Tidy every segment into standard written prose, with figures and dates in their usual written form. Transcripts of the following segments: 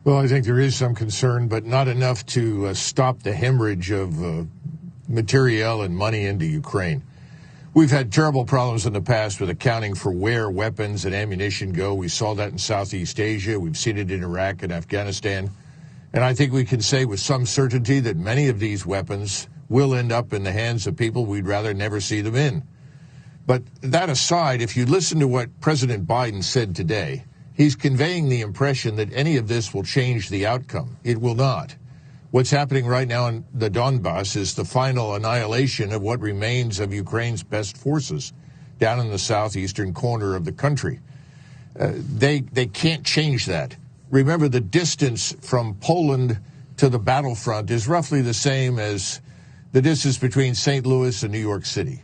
Well, I think there is some concern, but not enough to stop the hemorrhage of materiel and money into Ukraine. We've had terrible problems in the past with accounting for where weapons and ammunition go. We saw that in Southeast Asia. We've seen it in Iraq and Afghanistan. And I think we can say with some certainty that many of these weapons will end up in the hands of people we'd rather never see them in. But that aside, if you listen to what President Biden said today, he's conveying the impression that any of this will change the outcome. It will not. What's happening right now in the Donbass is the final annihilation of what remains of Ukraine's best forces down in the southeastern corner of the country. They can't change that. Remember, the distance from Poland to the battlefront is roughly the same as the distance between St. Louis and New York City.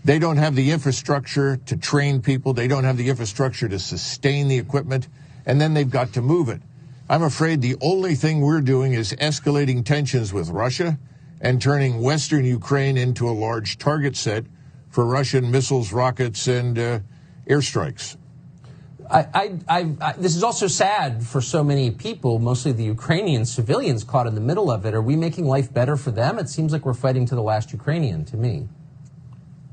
They don't have the infrastructure to train people. They don't have the infrastructure to sustain the equipment. And then they've got to move it. I'm afraid the only thing we're doing is escalating tensions with Russia and turning Western Ukraine into a large target set for Russian missiles, rockets, and airstrikes. This is also sad for so many people, mostly the Ukrainian civilians caught in the middle of it. Are we making life better for them? It seems like we're fighting to the last Ukrainian, to me.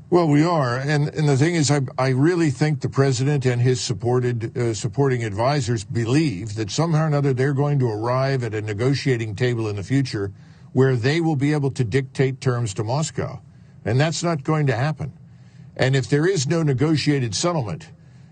Well, we are. And the thing is, I really think the president and his supporting advisors believe that somehow or another they're going to arrive at a negotiating table in the future where they will be able to dictate terms to Moscow. And that's not going to happen. And if there is no negotiated settlement,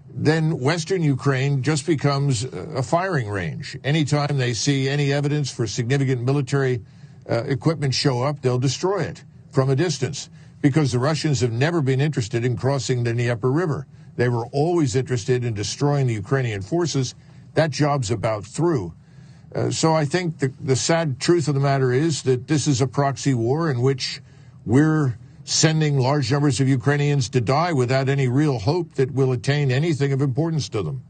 then Western Ukraine just becomes a firing range. Anytime they see any evidence for significant military equipment show up, they'll destroy it from a distance. Because the Russians have never been interested in crossing the Dnieper River. They were always interested in destroying the Ukrainian forces. That job's about through. So I think the sad truth of the matter is that this is a proxy war in which we're sending large numbers of Ukrainians to die without any real hope that we'll attain anything of importance to them.